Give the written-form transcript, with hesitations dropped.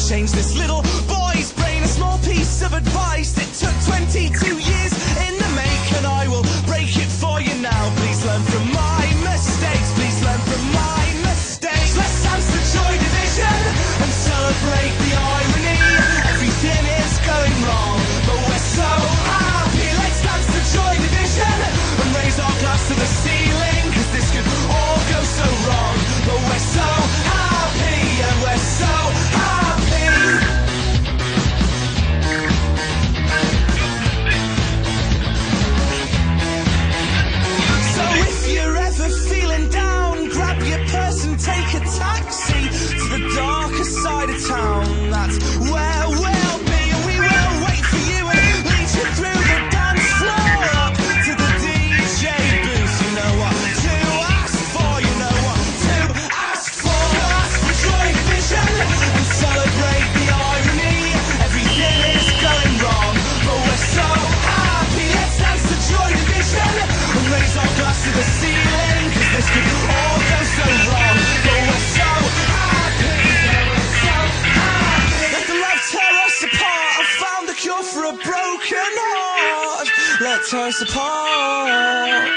change this little boy's brain. A small piece of advice that took 22 years in the make, and I will break it for you now. Please learn from my mistakes. Please learn from my mistakes. Let's dance the Joy Division and celebrate the irony. Everything is going wrong, but we're so happy. Let's dance the Joy Division and raise our glass to the ceiling, 'cause this could all go so wrong, but we're so happy, and we're so happy. So if you're ever feeling down, grab your purse and take a taxi to the darker side of town. That's where we'll be, and we will wait for you and lead you through the dance floor up to the DJ booth. You know what to ask for, you know what to ask for. Ask for Joy Division and celebrate the irony. Everything is going wrong, but we're so happy. Let's dance the Joy Division and raise our glass to the ceiling, 'cause this could all go so wrong, but we're so happy. So happy. Let the love tear us apart. I found the cure for a broken heart. Let's tear us apart.